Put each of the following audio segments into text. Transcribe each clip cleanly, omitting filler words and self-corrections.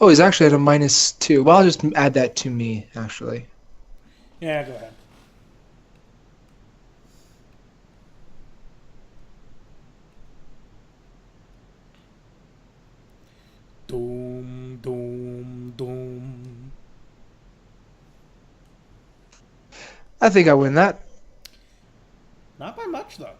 Oh, he's actually at a -2. Well, I'll just add that to me, actually. Yeah, go ahead. Doom, doom, doom. I think I win that. Not by much, though.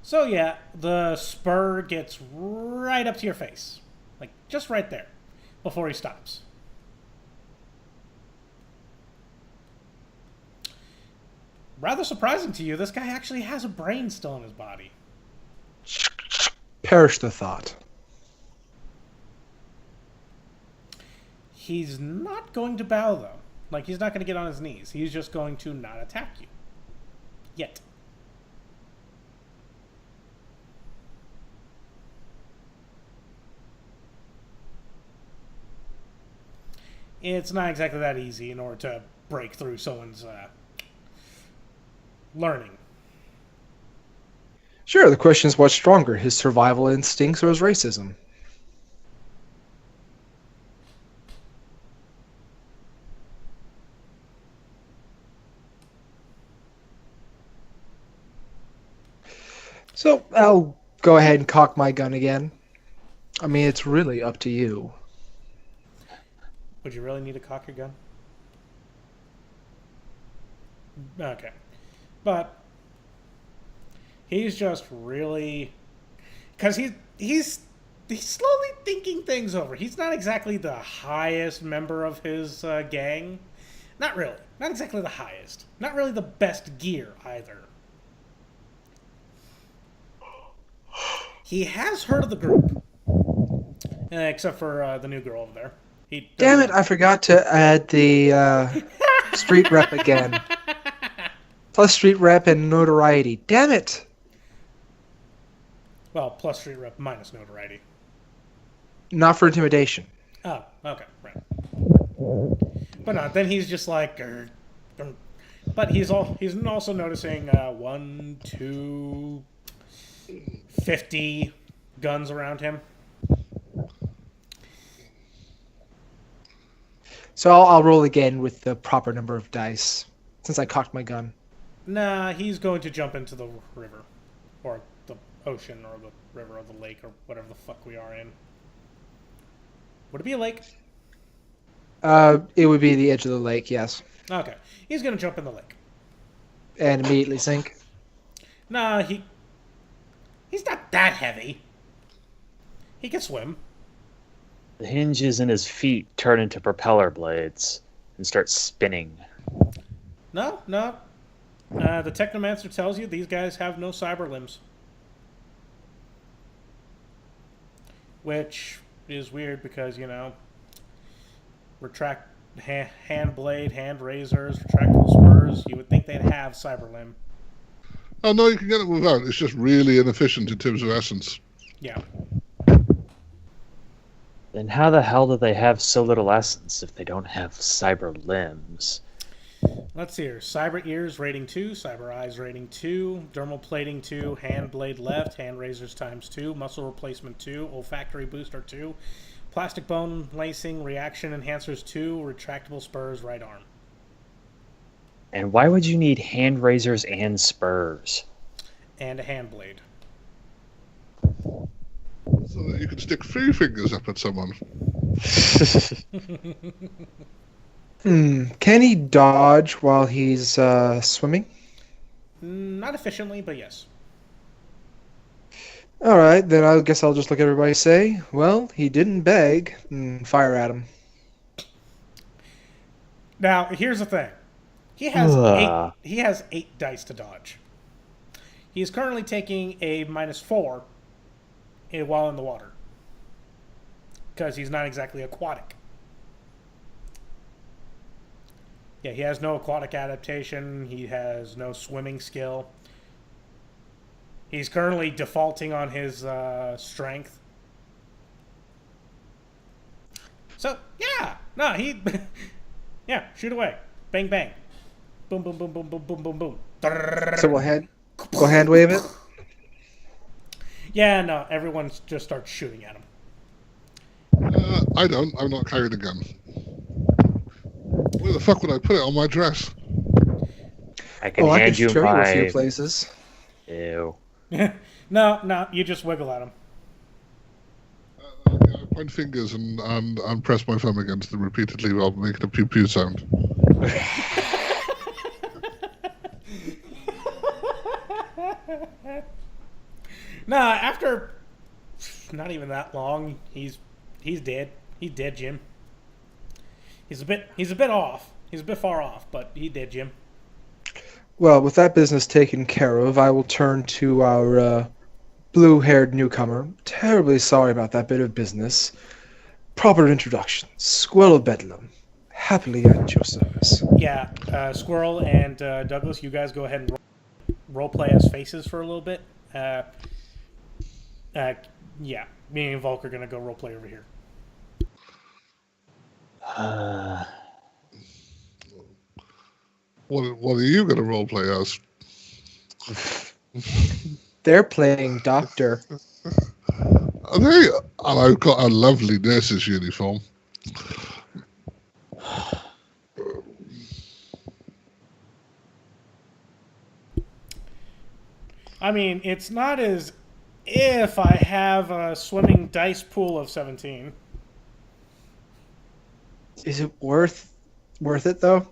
So yeah, the spur gets right up to your face. Like, just right there. Before he stops. Rather surprising to you, this guy actually has a brain still in his body. Perish the thought. He's not going to bow, though. Like, he's not going to get on his knees. He's just going to not attack you. Yet. It's not exactly that easy in order to break through someone's learning. Sure, the question is what's stronger, his survival instincts or his racism? So, I'll go ahead and cock my gun again. I mean, it's really up to you. Would you really need to cock your gun? Okay. But he's just really... Because he's slowly thinking things over. He's not exactly the highest member of his gang. Not really. Not exactly the highest. Not really the best gear, either. He has heard of the group. Except for the new girl over there. Damn it, I forgot to add the street rep again. Plus street rep and notoriety. Damn it! Well, plus street rep minus notoriety. Not for intimidation. Oh, okay, right. But no, then he's just like... But he's also noticing 1, 2, 50 guns around him. So I'll roll again with the proper number of dice, since I cocked my gun. Nah, he's going to jump into the river. Or the ocean, or the river, or the lake, or whatever the fuck we are in. Would it be a lake? It would be the edge of the lake, yes. Okay. He's going to jump in the lake. And immediately sink? Nah, he's not that heavy. He can swim. The hinges in his feet turn into propeller blades and start spinning. No. The Technomancer tells you these guys have no cyber limbs. Which is weird because, hand blade, hand razors, retractable spurs. You would think they'd have cyber limb. Oh, no, you can get it without. It's just really inefficient in terms of essence. Yeah. Then how the hell do they have so little essence if they don't have cyber limbs? Let's see here. Cyber ears rating 2, cyber eyes rating 2, dermal plating 2, hand blade left, hand razors times 2, muscle replacement 2, olfactory booster 2, plastic bone lacing reaction enhancers 2, retractable spurs right arm. And why would you need hand razors and spurs? And a hand blade. So that you could stick 3 fingers up at someone. Can he dodge while he's swimming? Not efficiently, but yes. Alright, then I guess I'll just look at everybody say, well, he didn't beg, and fire at him. Now, here's the thing. He has 8 dice to dodge. He is currently taking a -4 while in the water. Because he's not exactly aquatic. Yeah, he has no aquatic adaptation. He has no swimming skill. He's currently defaulting on his strength. So, yeah. No, he... yeah, shoot away. Bang, bang. Boom, boom, boom, boom, boom, boom, boom, boom. So we'll hand wave it? Yeah, no, everyone just starts shooting at him. I don't. I'm not carrying a gun. Where the fuck would I put it on my dress? I can I hand could you show you a few my. places. Ew. No, you just wiggle at him. I point fingers and press my thumb against them repeatedly while making a pew pew sound. Nah, after not even that long, he's dead. He's dead, Jim. He's a bit off. He's a bit far off, but he did, Jim. Well, with that business taken care of, I will turn to our blue-haired newcomer. Terribly sorry about that bit of business. Proper introduction. Squirrel of Bedlam. Happily at your service. Yeah, Squirrel and Douglas, you guys go ahead and role play as faces for a little bit. Yeah, me and Volk are gonna go role play over here. What are you going to roleplay as? They're playing doctor. Are they? And I've got a lovely nurse's uniform. I mean, it's not as if I have a swimming dice pool of 17. Is it worth it though?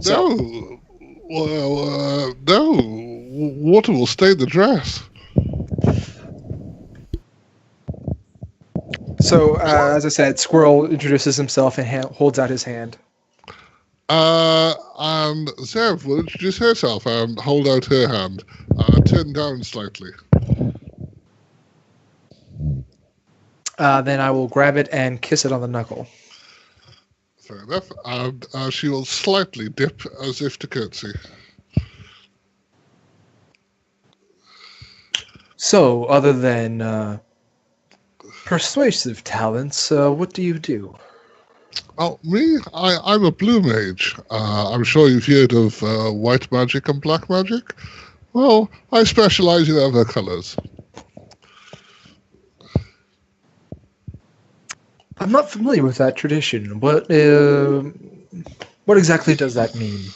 No. Well, no. Water will stain the dress. So, as I said, Squirrel introduces himself and holds out his hand. And Zev will introduce herself and hold out her hand, turn down slightly. Then I will grab it and kiss it on the knuckle. Fair enough. And she will slightly dip as if to curtsy. So, other than persuasive talents, what do you do? Oh, me? I'm a blue mage. I'm sure you've heard of white magic and black magic. Well, I specialize in other colors. I'm not familiar with that tradition. What exactly does that mean?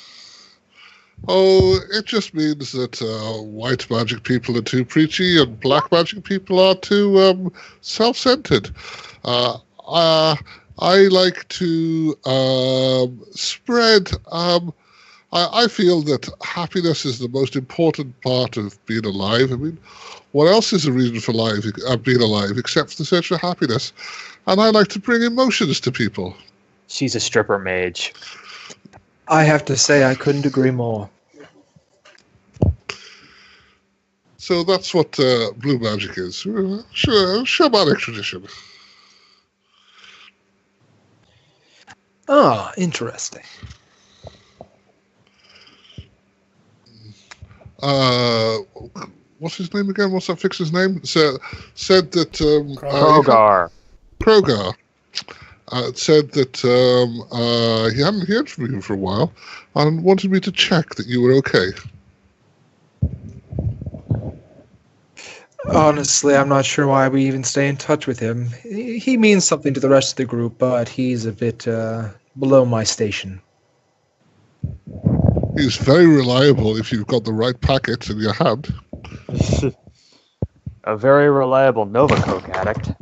Oh, it just means that white magic people are too preachy and black magic people are too self-centered. I like to spread... I feel that happiness is the most important part of being alive. I mean, what else is a reason for being alive except for the search for happiness? And I like to bring emotions to people. She's a stripper mage. I have to say I couldn't agree more. So that's what blue magic is. Shamanic tradition. Ah, interesting. What's his name again? What's that fixer's name? Said that... Krogar. Krogar said that he hadn't heard from you for a while and wanted me to check that you were okay. Honestly, I'm not sure why we even stay in touch with him. He means something to the rest of the group, but he's a bit below my station. He's very reliable if you've got the right packets in your hand. A very reliable Nova Coke addict.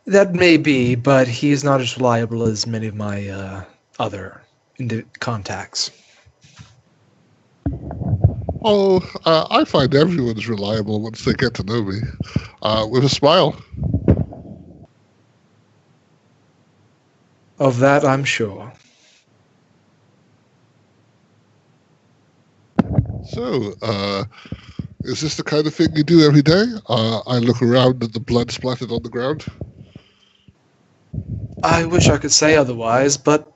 That may be, but he's not as reliable as many of my other contacts. Oh, I find everyone's reliable once they get to know me. With a smile. Of that, I'm sure. So, is this the kind of thing you do every day? I look around at the blood splattered on the ground. I wish I could say otherwise, but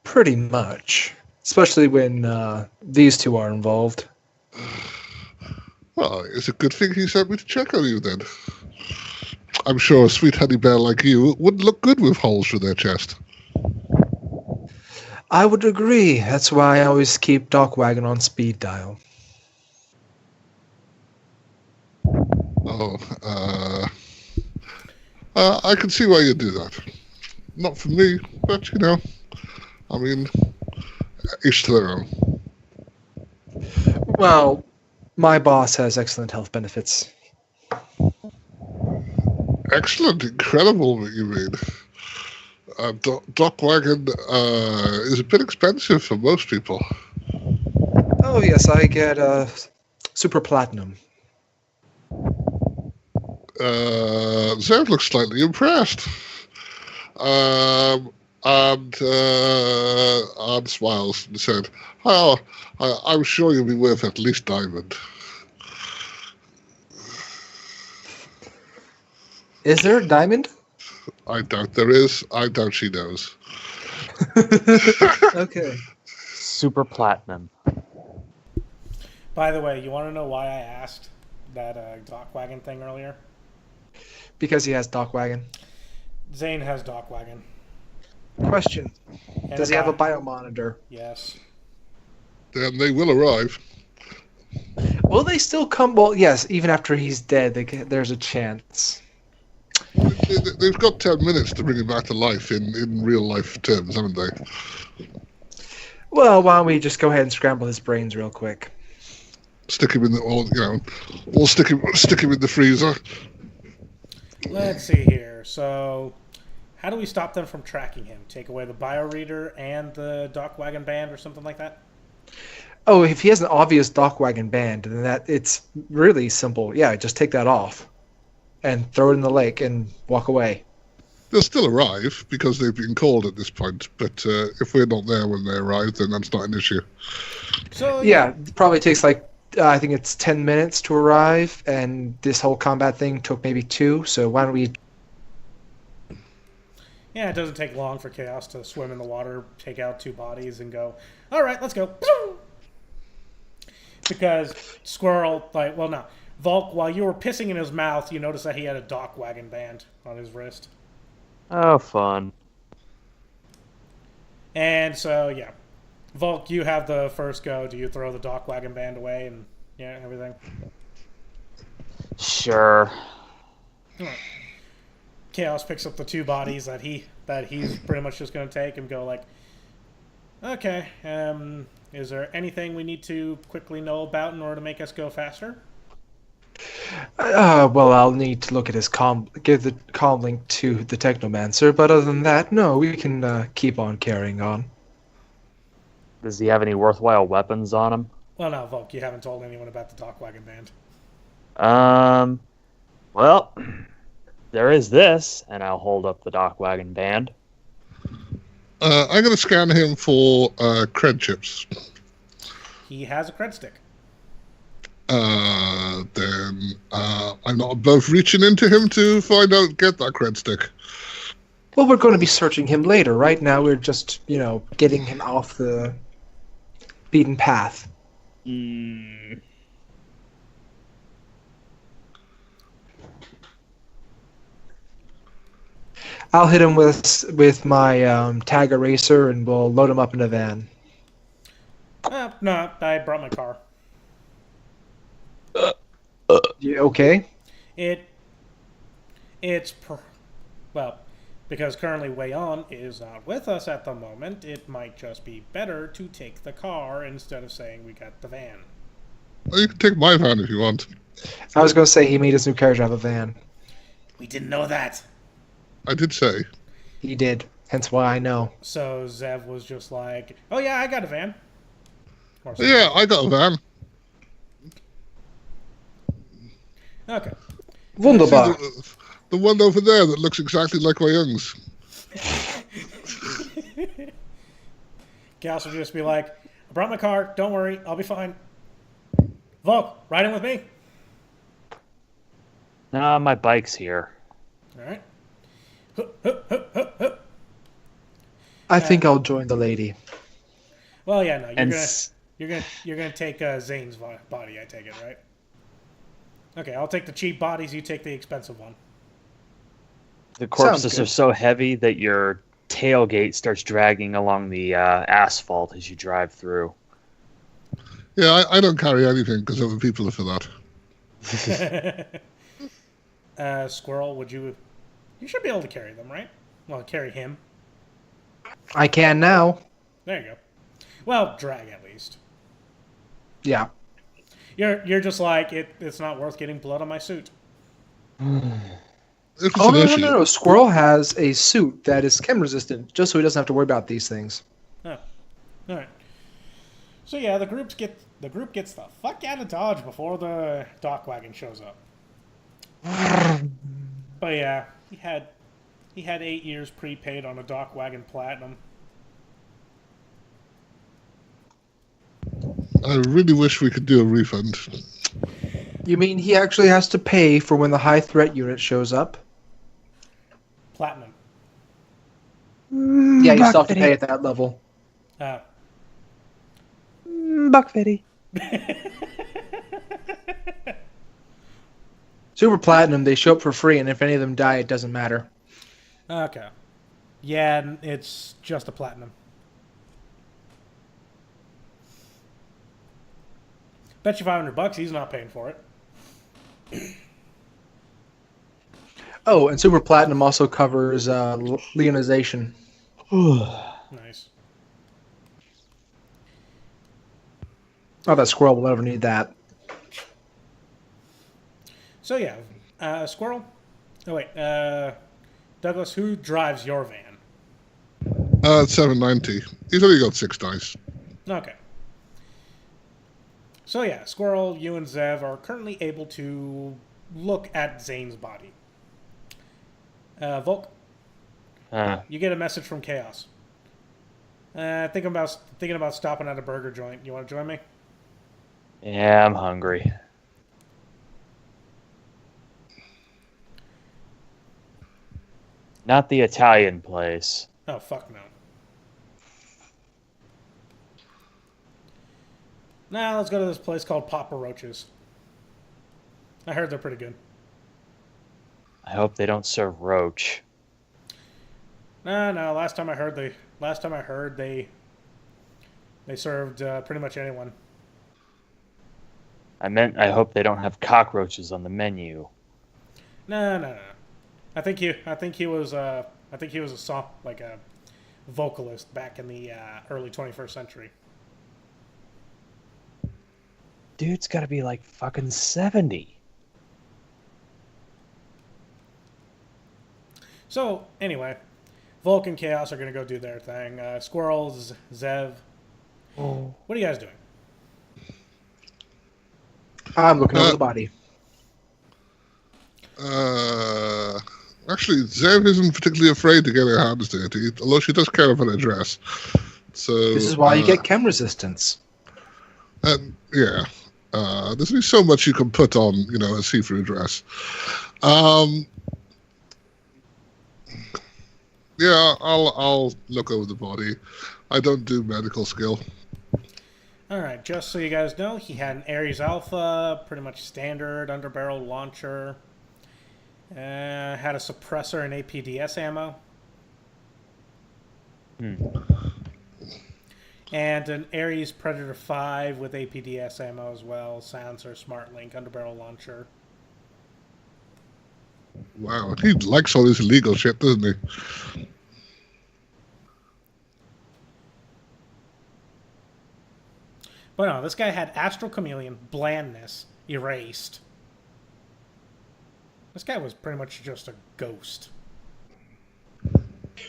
pretty much. Especially when these two are involved. Well, it's a good thing he sent me to check on you then. I'm sure a sweet honey bear like you wouldn't look good with holes through their chest. I would agree. That's why I always keep Dockwagon on speed dial. Oh, I can see why you do that. Not for me, but I mean, each to their own. Well, my boss has excellent health benefits. Excellent, incredible, what you mean. Dockwagon is a bit expensive for most people. Oh yes, I get super platinum. Zev looks slightly impressed. And smiles and said, "Oh, I'm sure you'll be worth at least diamond." Is there a diamond? I doubt there is. I doubt she knows. Okay. Super platinum. By the way, you want to know why I asked that Dockwagon thing earlier? Because he has Dockwagon. Zane has Dockwagon. Question. And Does he have a biomonitor? Yes. Then they will arrive. Will they still come? Well, yes, even after he's dead, there's a chance. They've got 10 minutes to bring him back to life in real life terms, haven't they? Well, why don't we just go ahead and scramble his brains real quick? Stick him in we'll stick him in the freezer. Let's see here. So, how do we stop them from tracking him? Take away the bioreader and the Dockwagon band or something like that? Oh, if he has an obvious Dockwagon band, then it's really simple. Yeah, just take that off and throw it in the lake and walk away. They'll still arrive because they've been called at this point, but if we're not there when they arrive, then that's not an issue. So Yeah, it probably takes I think it's 10 minutes to arrive, and this whole combat thing took maybe 2, so why don't we... Yeah, it doesn't take long for Chaos to swim in the water, take out 2 bodies, and go, all right, let's go. Because Squirrel, Volk, while you were pissing in his mouth, you noticed that he had a Dockwagon band on his wrist. Oh, fun. And so, yeah. Volk, you have the first go. Do you throw the Dockwagon band away and everything? Sure. Chaos picks up the 2 bodies that he's pretty much just going to take and go like, okay, is there anything we need to quickly know about in order to make us go faster? Well, I'll need to look at his give the comm link to the Technomancer, but other than that, no, we can keep on carrying on. Does he have any worthwhile weapons on him? Well, no, Volk, you haven't told anyone about the Dockwagon band. Well, there is this, and I'll hold up the Dockwagon band. I'm going to scan him for cred chips. He has a cred stick. Then I'm not above reaching into him to get that cred stick. Well, we're going to be searching him later. Right now, we're just, getting him off the beaten path. I'll hit him with my tag eraser, and we'll load him up in a van. No, I brought my car. You okay? Because currently Wayon is not with us at the moment, it might just be better to take the car instead of saying we got the van. Well, you can take my van if you want. I was going to say he made his new character have a van. We didn't know that. I did say. He did. Hence why I know. So Zev was just like, oh yeah, I got a van. Yeah, I got a van. Okay. Wunderbar. The one over there that looks exactly like my young's. Chaos will just be like, I brought my car, don't worry, I'll be fine. Volk, ride in with me. Nah, my bike's here. Alright. I think I'll join the lady. Well, yeah, no, you're gonna take Zane's body. I take it, right? Okay, I'll take the cheap bodies. You take the expensive one. The corpses are so heavy that your tailgate starts dragging along the asphalt as you drive through. Yeah, I don't carry anything because other people are for that. Squirrel, would you? You should be able to carry them, right? Well, carry him. I can now. There you go. Well, drag at least. Yeah. You're just like it's not worth getting blood on my suit. If it's Oh, an no, no, issue, no, no. Squirrel has a suit that is chem resistant, just so he doesn't have to worry about these things. Oh, all right. So yeah, the group gets the fuck out of Dodge before the dock wagon shows up. But yeah, he had 8 years prepaid on a dock wagon platinum. I really wish we could do a refund. You mean he actually has to pay for when the high threat unit shows up? Platinum. Yeah, you still have to pay at that level. Buck-50. Super Platinum, they show up for free, and if any of them die, it doesn't matter. Okay. Yeah, it's just a platinum. Bet you $500 he's not paying for it. Oh, and Super Platinum also covers Leonization. Nice. Oh, that Squirrel will never need that. So yeah, Squirrel. Oh wait, Douglas, who drives your van? 790. He's only got 6 dice. Okay. So yeah, Squirrel, you and Zev are currently able to look at Zane's body. Volk, you get a message from Chaos. Thinking about stopping at a burger joint. You want to join me? Yeah, I'm hungry. Not the Italian place. Oh, fuck no. Nah, let's go to this place called Papa Roaches. I heard they're pretty good. I hope they don't serve roach. No. Last time I heard they served pretty much anyone. I meant I hope they don't have cockroaches on the menu. No. I think he was a vocalist back in the early 21st century. Dude's gotta be like fucking 70. So anyway, Volk and Chaos are gonna go do their thing. Squirrels, Zev. Oh. What are you guys doing? I'm looking over the body. Actually, Zev isn't particularly afraid to get her hands dirty, although she does care about her dress. So This is why you get chem resistance. Yeah. There's only so much you can put on, a see-through dress. Yeah, I'll look over the body. I don't do medical skill. Alright, just so you guys know, he had an Ares Alpha, pretty much standard underbarrel launcher. Had a suppressor and APDS ammo. And an Ares Predator 5 with APDS ammo as well. Silencer, Smart Link, underbarrel launcher. Wow, he likes all this illegal shit, doesn't he? But no, this guy had Astral Chameleon, Blandness, Erased. This guy was pretty much just a ghost.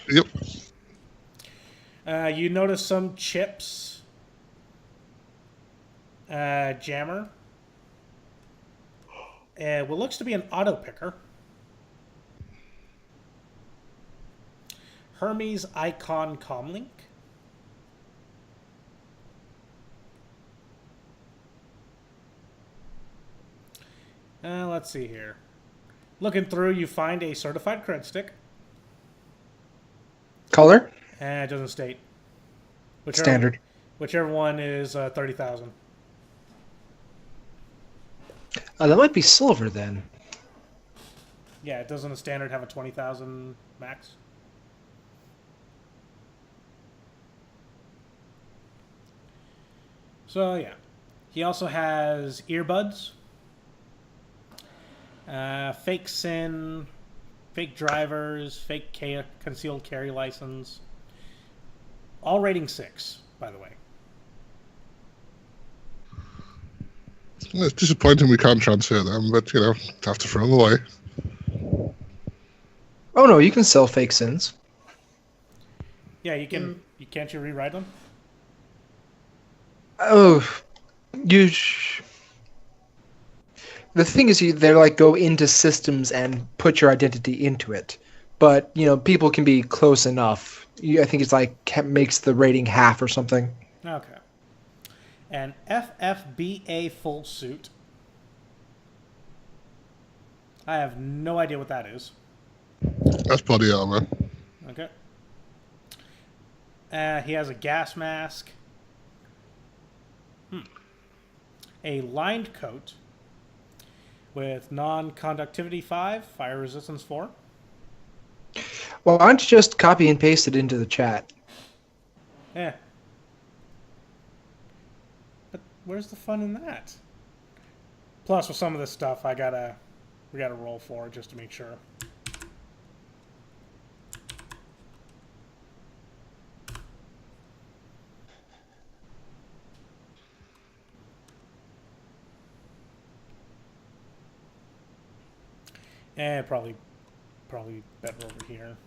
Yep. You notice some chips. Jammer. What looks to be an auto picker. Hermes Icon Comlink. Let's see here. Looking through, you find a certified cred stick. Color? It doesn't state. Standard. Whichever one is 30,000. That might be silver then. Yeah, doesn't a standard have a 20,000 max? So yeah, he also has earbuds, fake SIN, fake drivers, fake concealed carry license. All rating 6, by the way. Well, it's disappointing we can't transfer them, but, have to throw them away. Oh no, you can sell fake sins. Yeah, you can. Can't you rewrite them? Oh, you. The thing is, they're like go into systems and put your identity into it, but people can be close enough. I think it's like makes the rating half or something. Okay. An FFBA full suit. I have no idea what that is. That's body armor. Okay. He has a gas mask. A lined coat with non-conductivity 5, fire resistance 4. Well, why don't you just copy and paste it into the chat? Yeah. But where's the fun in that? Plus, with some of this stuff, we gotta roll for just to make sure. Probably better over here.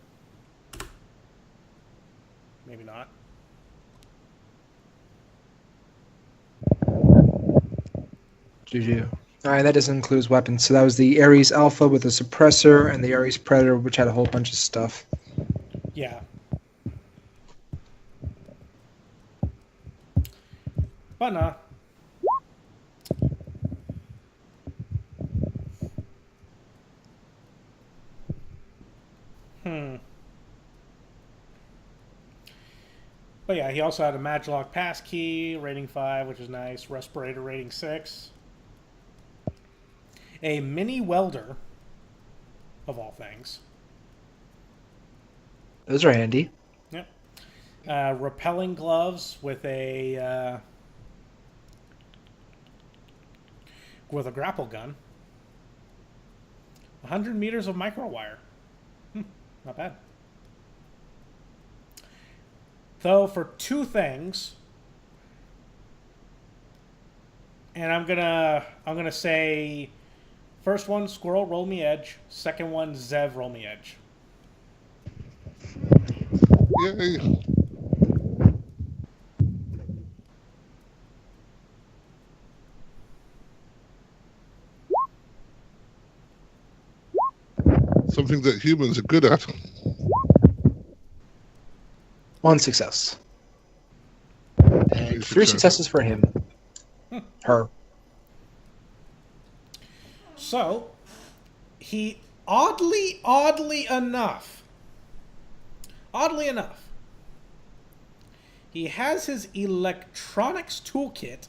Maybe not. GG. Alright, that doesn't include weapons. So that was the Ares Alpha with a suppressor and the Ares Predator, which had a whole bunch of stuff. Yeah. But no. But yeah, he also had a Maglock passkey, rating 5, which is nice. Respirator, rating 6. A mini welder, of all things. Those are handy. Yep. Repelling gloves with a grapple gun. 100 meters of microwire. Not bad. Though for 2 things, and I'm gonna say, first one, Squirrel, roll me edge. Second one, Zev, roll me edge. Yay. Something that humans are good at. 1 success. And 3 successes for him. Her. So, he oddly enough, he has his electronics toolkit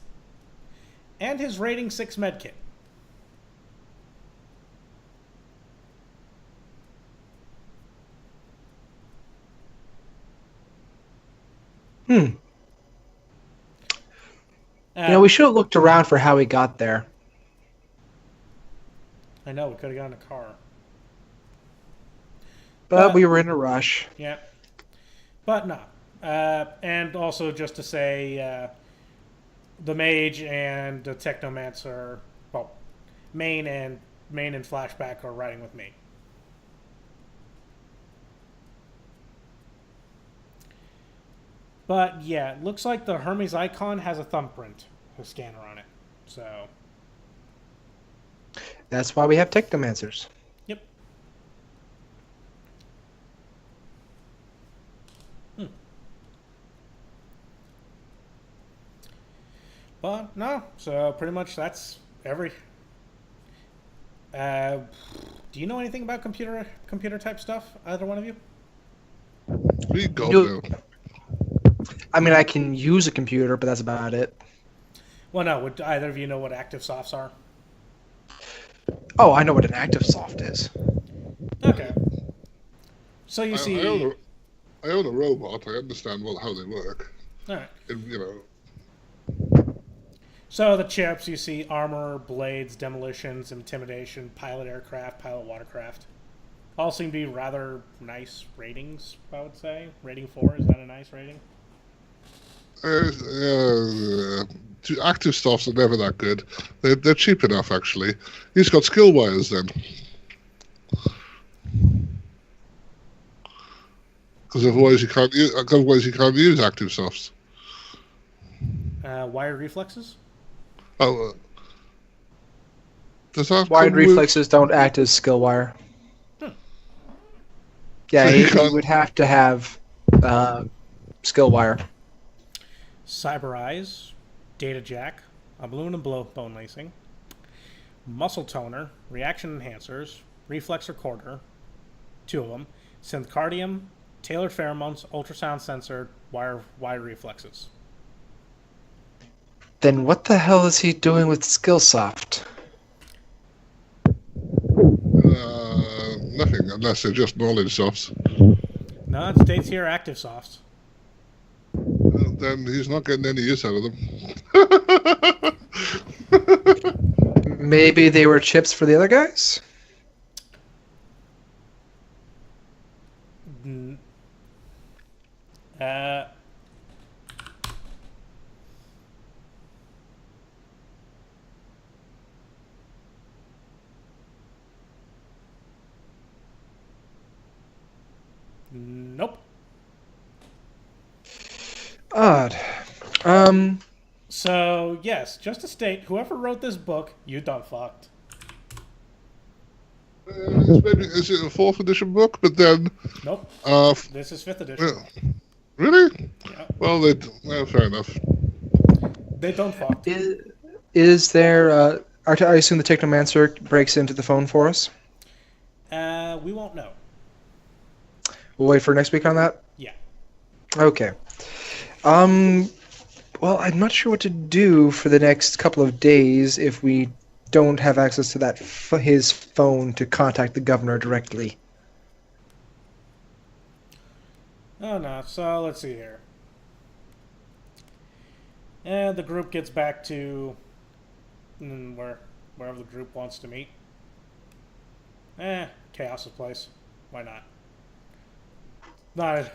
and his rating 6 medkit. We should have looked around for how he got there. I know, we could have gotten a car. But we were in a rush. Yeah. But no. And also just to say, the Mage and the Technomancer, well, Main and Flashback are riding with me. But yeah, it looks like the Hermes icon has a thumbprint, a scanner on it. So that's why we have Technomancers. Yep. But no, so pretty much that's every. Do you know anything about computer type stuff? Either one of you? We go. I mean, I can use a computer, but that's about it. Well, no. Would either of you know what active softs are? Oh, I know what an active soft is. Okay. So you see, I own a robot. I understand how they work. All right. And, So the chips, you see armor, blades, demolitions, intimidation, pilot aircraft, pilot watercraft. All seem to be rather nice ratings, I would say. Rating 4, is that a nice rating? Active staffs are never that good. They're cheap enough, actually. He's got skill wires then. Because otherwise you can't use active softs. Wire reflexes? Oh, does that Wired come with- reflexes don't act as skill wire. Yeah, So you he can't- would have to have skill wire. Cyber eyes, data jack, aluminum bone lacing, muscle toner, reaction enhancers, reflex recorder, 2 of them, synthcardium, tailored pheromones, ultrasound sensor, wire reflexes. Then what the hell is he doing with Skillsoft? Nothing, unless they're just knowledge softs. No, it states here active softs. Then he's not getting any use out of them. Maybe they were chips for the other guys? Nope. Odd. So, yes, just to state, whoever wrote this book, you done fucked. Is it a 4th edition book? But then, Nope. This is 5th edition. really? Yeah. Well, fair enough. They done fucked. Is there... I assume the Technomancer breaks into the phone for us? We won't know. We'll wait for next week on that? Yeah. Okay. Well, I'm not sure what to do for the next couple of days if we don't have access to that his phone to contact the governor directly. Oh, no. So, let's see here. And the group gets back to wherever the group wants to meet. Chaos's place. Why not?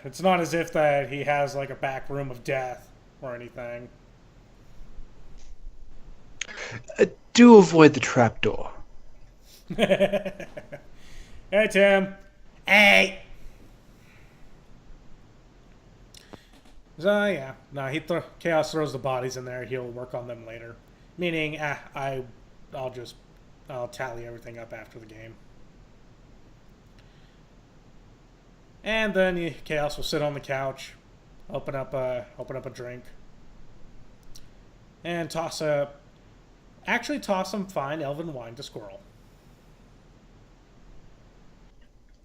It's not as if that he has like a back room of death or anything. Do avoid the trapdoor. Hey, Tim. Hey. So yeah, no, Chaos throws the bodies in there. He'll work on them later. Meaning, I'll tally everything up after the game. And then Chaos will sit on the couch, open up a drink, and toss some fine elven wine to Squirrel.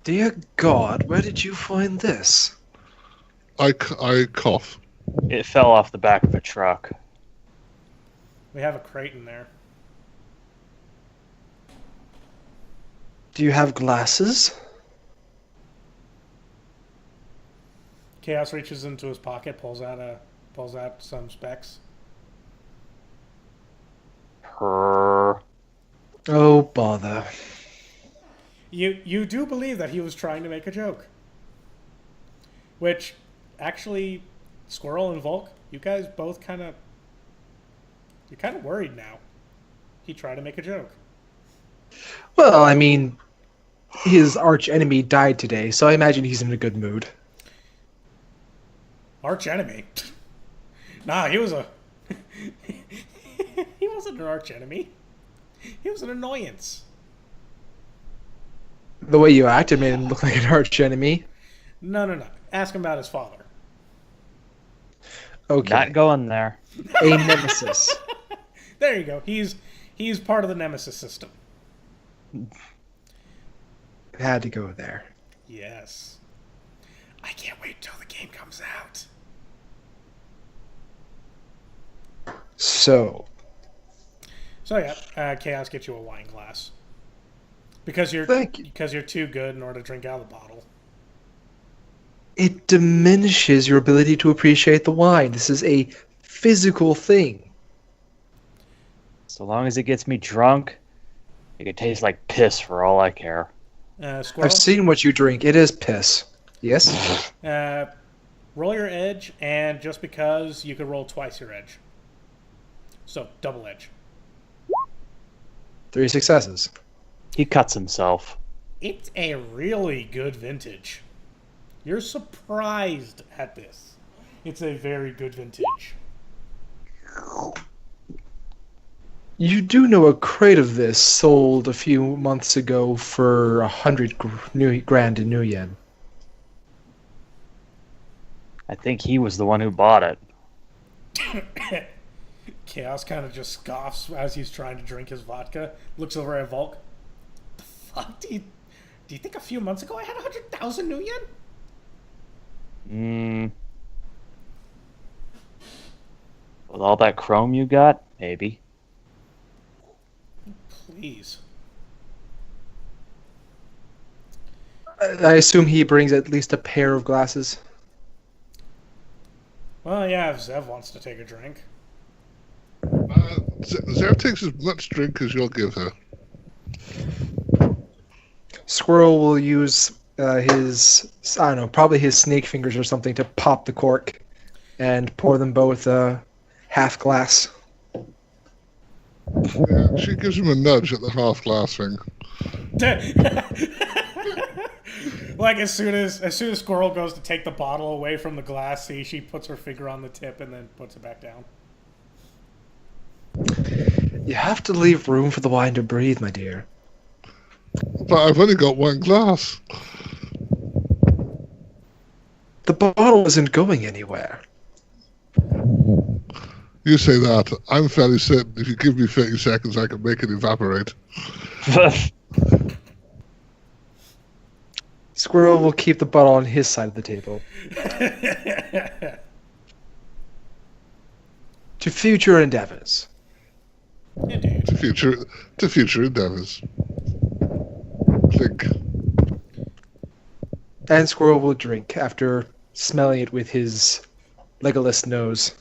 Dear God, where did you find this? I cough. It fell off the back of a truck. We have a crate in there. Do you have glasses? Chaos reaches into his pocket, pulls out some specs. Her. Oh, bother. You do believe that he was trying to make a joke. Which, actually, Squirrel and Volk, you guys both you're kind of worried now. He tried to make a joke. Well, I mean, his arch enemy died today, so I imagine he's in a good mood. Arch enemy? Nah, he was he wasn't an arch enemy. He was an annoyance. The way you acted made him look like an arch enemy. No. Ask him about his father. Okay. Not going there. A nemesis. There you go. He's part of the Nemesis system. Had to go there. Yes. I can't wait till the game comes out. So yeah, Chaos gets you a wine glass. Because you're Thank you. because you're too good in order to drink out of the bottle. It diminishes your ability to appreciate the wine. This is a physical thing. So long as it gets me drunk, it could taste like piss for all I care. Squirrel. I've seen what you drink. It is piss. Yes? Roll your edge, and just because you could roll twice your edge. So, double edge. 3 successes. He cuts himself. It's a really good vintage. You're surprised at this. It's a very good vintage. You do know a crate of this sold a few months ago for 100 grand in New Yen. I think he was the one who bought it. Chaos kind of just scoffs as he's trying to drink his vodka. Looks over at Volk. The fuck? Do you think a few months ago I had 100,000 New Yen? With all that chrome you got, maybe. Please. I assume he brings at least a pair of glasses. Well, yeah, if Zev wants to take a drink. Zeriq takes as much drink as you'll give her. Squirrel will use his, I don't know, probably his snake fingers or something to pop the cork and pour them both half glass. Yeah, she gives him a nudge at the half glass thing. Like as soon as Squirrel goes to take the bottle away from the glass, she puts her finger on the tip and then puts it back down. You have to leave room for the wine to breathe, my dear. But I've only got one glass. The bottle isn't going anywhere. You say that. I'm fairly certain if you give me 30 seconds, I can make it evaporate. Squirrel will keep the bottle on his side of the table. To future endeavors. Indeed. To future endeavors. Clink. And Squirrel will drink after smelling it with his Legolas nose.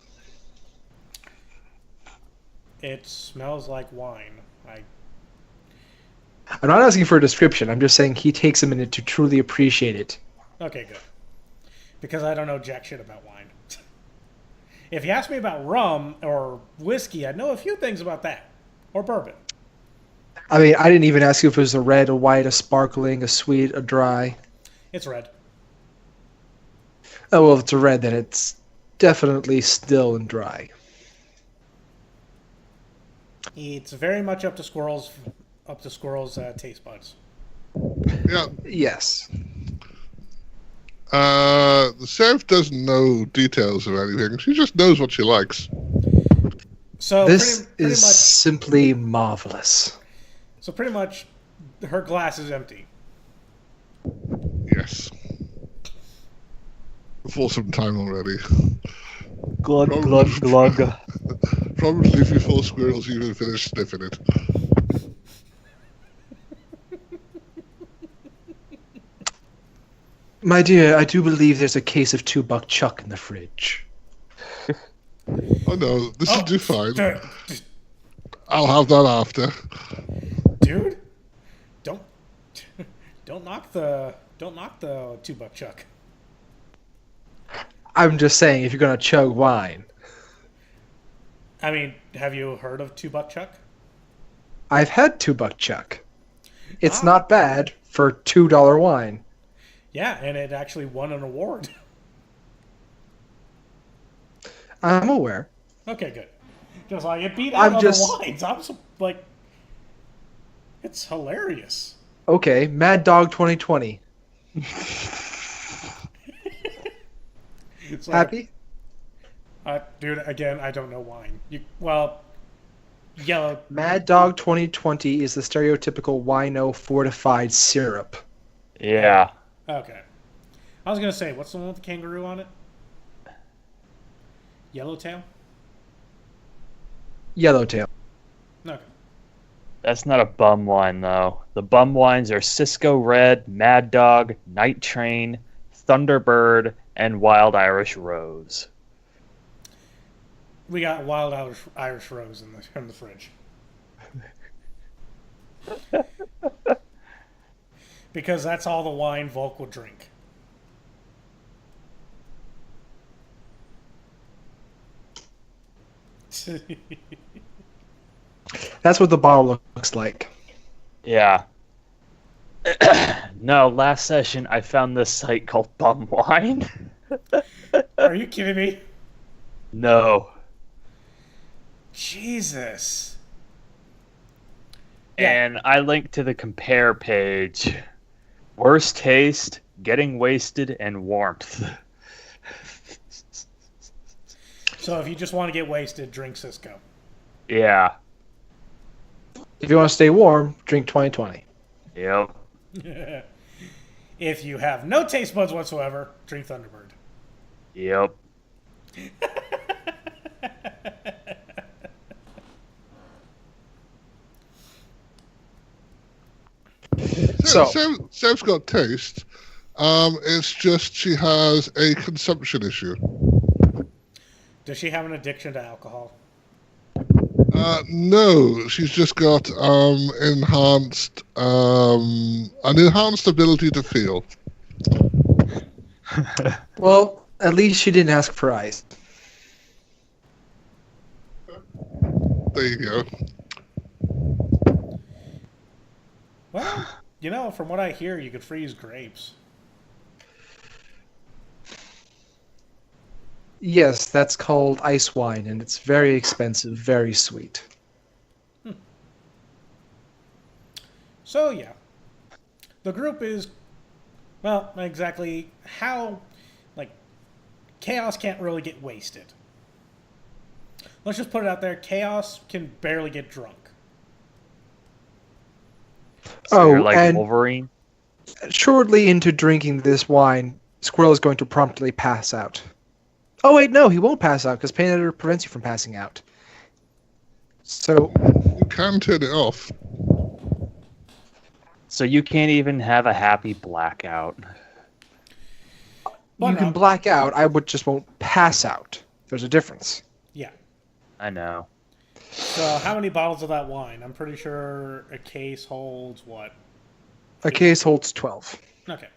It smells like wine. I'm not asking for a description. I'm just saying he takes a minute to truly appreciate it. Okay, good. Because I don't know jack shit about wine. If you ask me about rum or whiskey, I know a few things about that. Or bourbon. I mean, I didn't even ask you if it was a red, a white, a sparkling, a sweet, a dry. It's red. Oh, well, if it's a red, then it's definitely still and dry. It's very much up to Squirrel's taste buds. Yeah. Yes. The sheriff doesn't know details of anything. She just knows what she likes. So This pretty is much, simply marvelous. so pretty much, her glass is empty. Yes. For some time already. Glug, glug, glug. Probably before Squirrel's even finished sniffing it. My dear, I do believe there's a case of $2 Chuck in the fridge. Oh no, this will do fine. d- I'll have that after. Dude, don't knock the $2 Chuck. I'm just saying, if you're going to chug wine. I mean, have you heard of $2 Chuck? I've had $2 Chuck. It's not bad for $2 wine. Yeah, and it actually won an award. I'm aware. Okay, good. Just like it beat out other wines. I'm so, like, it's hilarious. Okay, Mad Dog 2020. It's like, Happy? dude, again, I don't know wine. Yellow. Mad Dog 2020 is the stereotypical wino fortified syrup. Yeah. Okay. I was going to say, what's the one with the kangaroo on it? Yellowtail? Yellowtail. Okay. That's not a bum wine, though. The bum wines are Cisco Red, Mad Dog, Night Train, Thunderbird, and Wild Irish Rose. We got wild Irish rose in the fridge. Because that's all the wine Volk will drink. That's what the bottle looks like. Yeah. No, last session I found this site called Bum Wine. Are you kidding me? No. Jesus. Yeah. And I linked to the compare page. Worst taste, getting wasted, and warmth. So if you just want to get wasted, drink Cisco. Yeah. If you want to stay warm, drink 2020. Yep. If you have no taste buds whatsoever, drink Thunderbird. Yep. So- Sam's got taste. It's just she has a consumption issue. Does she have an addiction to alcohol? No, she's just got enhanced an enhanced ability to feel. Well, at least she didn't ask for ice. There you go. Well, you know, from what I hear, you could freeze grapes. Yes, that's called ice wine, and it's very expensive, very sweet. So, yeah. The group is, well, not exactly how, like, Chaos can't really get wasted. Let's just put it out there, Chaos can barely get drunk. So you're like and Wolverine? shortly into drinking this wine, Squirrel is going to promptly pass out. Oh wait, no, he won't pass out because pain editor prevents you from passing out. So, You can turn it off. So you can't even have a happy blackout. Well, you no. can black out, I would just won't pass out. There's a difference. Yeah. I know. So, how many bottles of that wine? I'm pretty sure a case holds what? A case holds 12. Okay.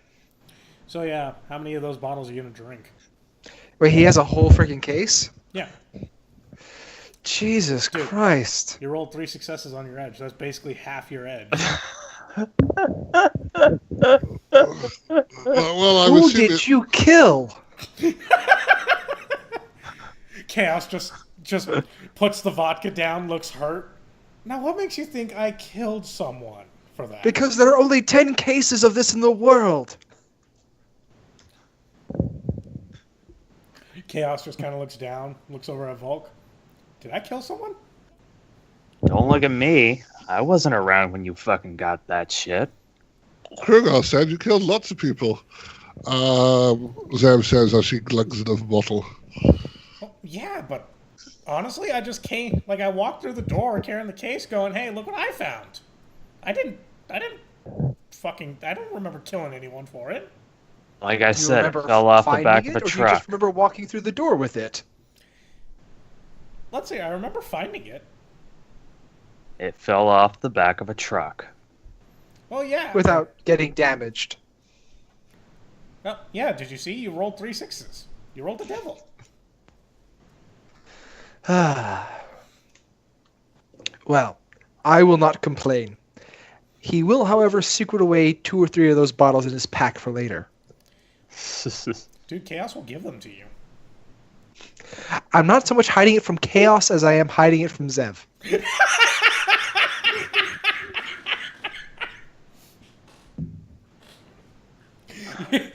So, yeah, how many of those bottles are you going to drink? Wait, he has a whole freaking case? Yeah. Jesus Dude. Christ. You rolled 3 successes on your edge. That's basically half your edge. Well, I'm Who assuming did you kill? Chaos just puts the vodka down, looks hurt. Now, what makes you think I killed someone for that? Because there are only 10 cases of this in the world. Chaos just kind of looks down, looks over at Volk. Did I kill someone? Don't look at me. I wasn't around when you fucking got that shit. Krugar said you killed lots of people. Zeb says as she glugs another bottle. Well, yeah, but honestly, I just came, like I walked through the door carrying the case going, hey, look what I found. I don't remember killing anyone for it. Like I You said, it remember fell off the finding back it, of a or do you truck. just remember walking through the door with it? Let's see, I remember finding it. It fell off the back of a truck. Well, yeah. Without getting damaged. Well, yeah, did you see? You rolled 3 6s. You rolled the devil. Well, I will not complain. He will, however, secret away 2 or 3 of those bottles in his pack for later. Dude, Chaos will give them to you. I'm not so much hiding it from Chaos as I am hiding it from Zev.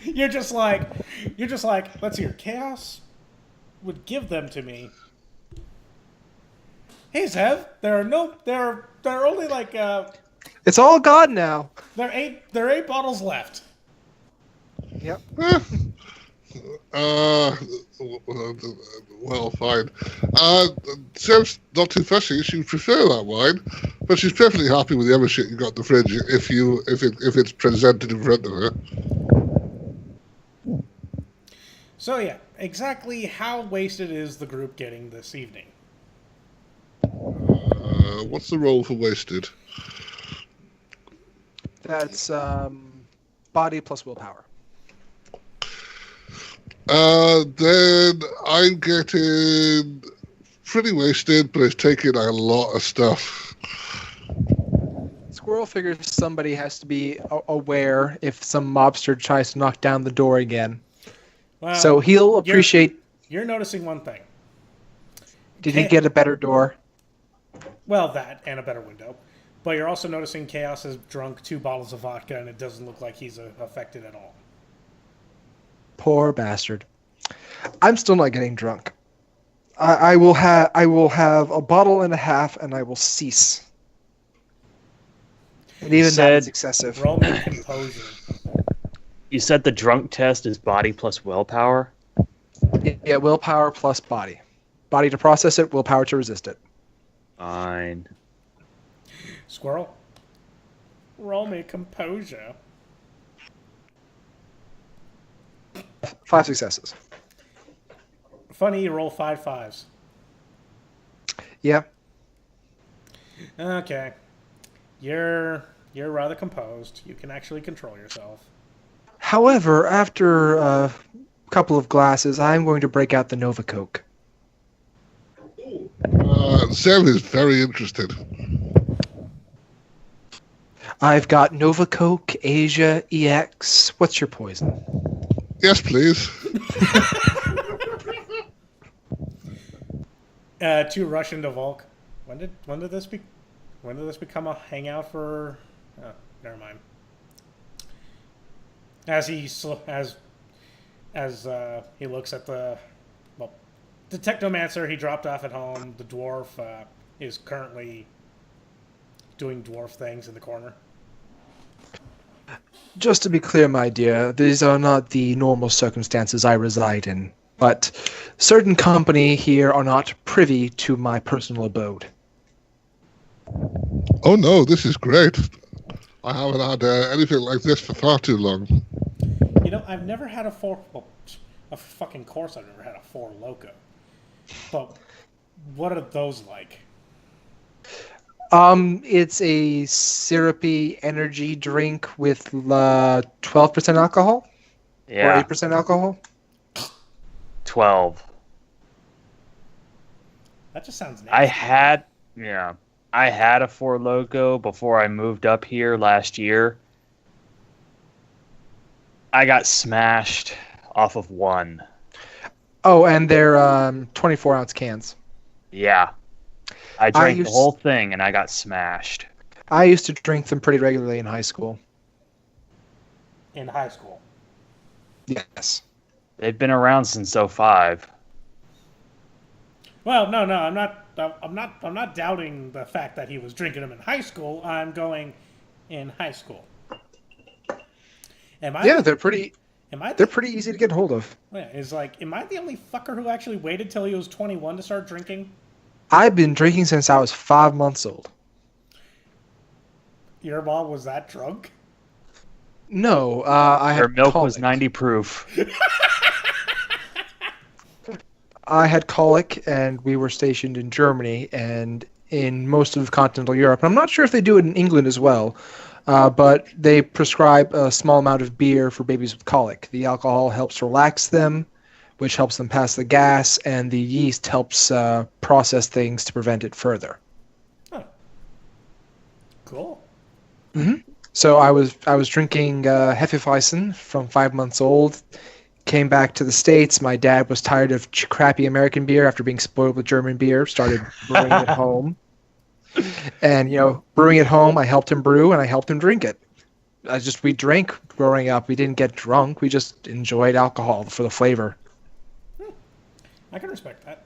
You're just like, let's hear, Chaos would give them to me. Hey, Zev, there are only like, It's all gone now. there are 8 bottles left. Yep. Well, fine. Sam's not too fussy. She would prefer that wine, but she's perfectly happy with the other shit you got in the fridge if it's presented in front of her. So yeah, exactly how wasted is the group getting this evening? What's the roll for wasted? That's body plus willpower. Then I'm getting pretty wasted, but it's taking a lot of stuff. Squirrel figures somebody has to be aware if some mobster tries to knock down the door again. Well, So he'll appreciate... You're noticing one thing. Did he get a better door? Well, that and a better window. But you're also noticing Chaos has drunk 2 bottles of vodka, and it doesn't look like he's affected at all. Poor bastard. I'm still not getting drunk. I will have a bottle and a half, and I will cease. And even that is excessive. Roll me composure. You said the drunk test is body plus willpower? Yeah, willpower plus body. Body to process it, willpower to resist it. Fine. Squirrel, roll me composure. 5 successes. Funny, you roll 5 5s. Yeah. Okay. You're rather composed. You can actually control yourself. However, after a couple of glasses, I'm going to break out the Nova Coke. Sam is very interested. I've got Nova Coke, Asia, EX. What's your poison? Yes, please. To rush into Volk. When did this become a hangout for? Oh, never mind. As he looks at the Technomancer he dropped off at home. The dwarf is currently doing dwarf things in the corner. Just to be clear, my dear, these are not the normal circumstances I reside in, but certain company here are not privy to my personal abode. Oh no, this is great. I haven't had anything like this for far too long. You know, I've never had a fucking course I've never had a 4 Loco. But what are those like? It's a syrupy energy drink with 12% alcohol? Yeah. Or 8% alcohol? 12. That just sounds nasty. I had a Four Loko before I moved up here last year. I got smashed off of 1. Oh, and they're 24-ounce cans. Yeah. I drank the whole thing and I got smashed. I used to drink them pretty regularly in high school. In high school? Yes. They've been around since 05. Well, no, I'm not doubting the fact that he was drinking them in high school. I'm going in high school. They're pretty easy to get hold of. Yeah, am I the only fucker who actually waited till he was 21 to start drinking? I've been drinking since I was 5 months old. Your mom was that drunk? No, I had Her milk colic. was 90 proof. I had colic, and we were stationed in Germany and in most of continental Europe. And I'm not sure if they do it in England as well, but they prescribe a small amount of beer for babies with colic. The alcohol helps relax them, which helps them pass the gas, and the yeast helps process things to prevent it further. Oh. Cool. Mm-hmm. So I was drinking Hefeweizen from 5 months old. Came back to the States. My dad was tired of crappy American beer after being spoiled with German beer. Started brewing at home. And, brewing at home, I helped him brew and I helped him drink it. We drank growing up. We didn't get drunk. We just enjoyed alcohol for the flavor. I can respect that.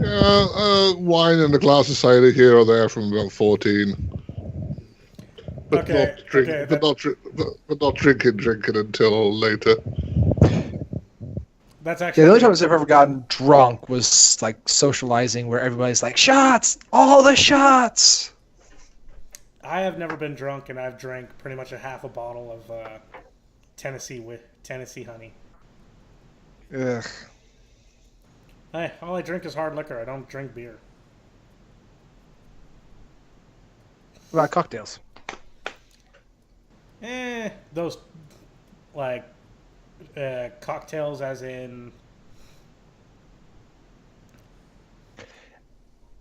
Yeah, wine and a glass of cider here or there from about 14. But not drinking until later. That's actually the only times I've ever gotten drunk was like socializing, where everybody's like, "Shots! All the shots!" I have never been drunk, and I've drank pretty much a half a bottle of Tennessee honey. Ugh. All I drink is hard liquor. I don't drink beer. What about cocktails? Those, like, cocktails as in...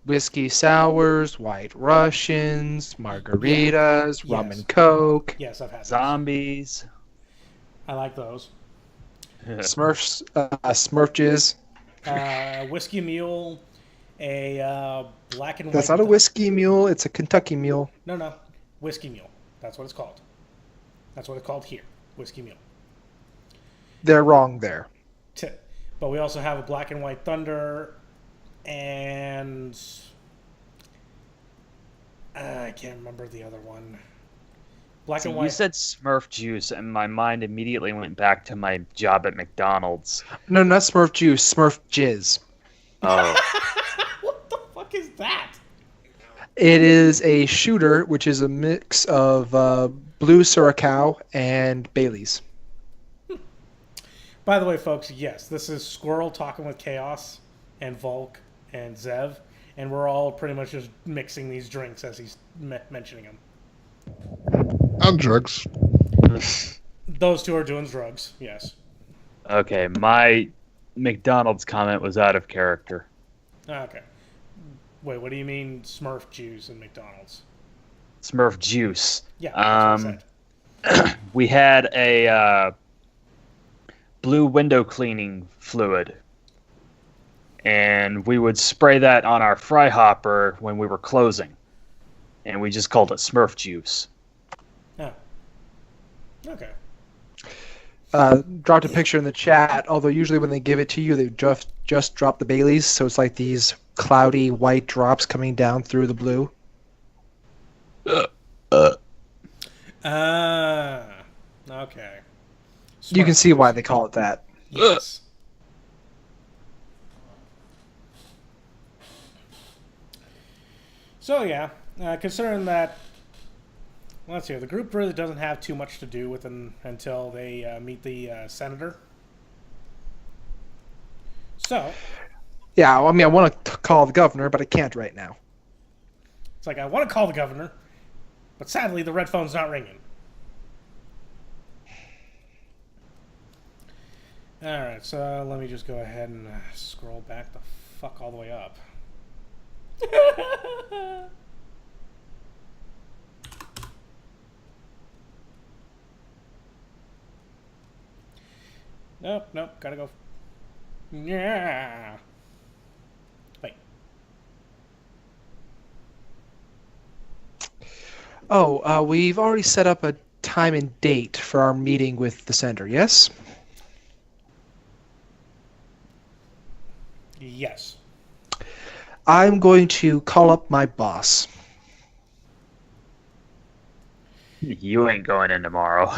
Whiskey sours, white Russians, margaritas, rum Yes. and coke, Yes, I've had those. Zombies. I like those. Smurfs, Smurfs. Whiskey mule, a black and white... That's not a whiskey mule, it's a Kentucky mule. No. Whiskey mule. That's what it's called. That's what it's called here. Whiskey mule. They're wrong there. But we also have a black and white thunder, and I can't remember the other one. Black See, and white. you said Smurf juice, and my mind immediately went back to my job at McDonald's. No, not Smurf juice, Smurf jizz. Oh, What the fuck is that? It is a shooter, which is a mix of blue Curacao and Bailey's. By the way, folks, yes, this is Squirrel talking with Chaos and Volk and Zev, and we're all pretty much just mixing these drinks as he's mentioning them. And drugs. Those two are doing drugs, yes. okay. My McDonald's comment was out of character. Okay. Wait, what do you mean Smurf juice and McDonald's? Smurf juice. Yeah, that's what I said. We had a blue window cleaning fluid, and we would spray that on our fry hopper when we were closing, and we just called it Smurf juice. Oh. Okay. Dropped a picture in the chat, although usually when they give it to you, they just drop the Baileys, so it's like these cloudy white drops coming down through the blue. Okay. You can see why they call it that. Yes. So yeah, considering that, let's see, the group really doesn't have too much to do with them until they meet the senator. So Yeah, I mean, I want to call the governor, but I can't right now. it's like I want to call the governor, but sadly the red phone's not ringing. Alright, so let me just go ahead and scroll back the fuck all the way up. Nope, gotta go. Yeah. Wait. Oh, we've already set up a time and date for our meeting with the senator, yes? Yes. I'm going to call up my boss. You ain't going in tomorrow.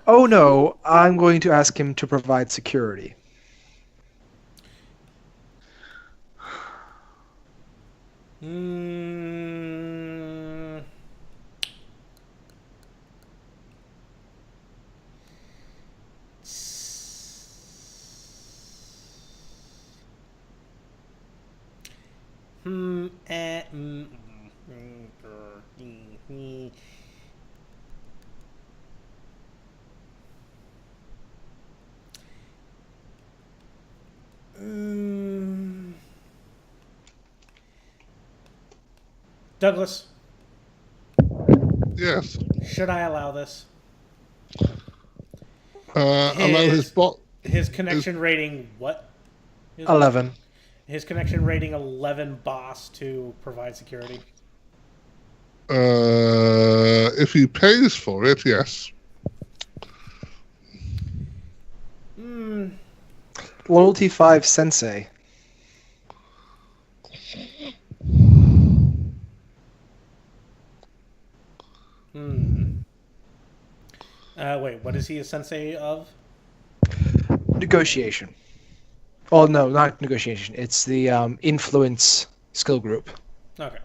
Oh no, I'm going to ask him to provide security. Mm. Douglas, Yes. should I allow this? Allow his bot. His connection rating, what? 11. His connection rating 11 boss to provide security. If he pays for it, yes. Loyalty 5 sensei. Wait, what is he a sensei of? Negotiation. Oh no, not negotiation. It's the influence skill group. Okay.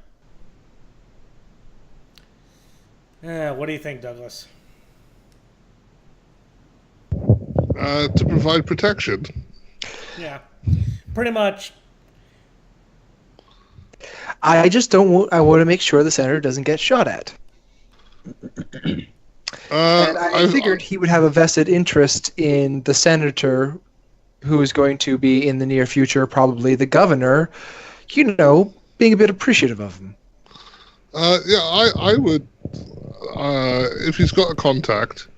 What do you think, Douglas? To provide protection. Yeah. Pretty much. I just don't want. I want to make sure the senator doesn't get shot at. And I figured he would have a vested interest in the senator, who is going to be in the near future, probably the governor. You know, being a bit appreciative of him. I would. If he's got a contact,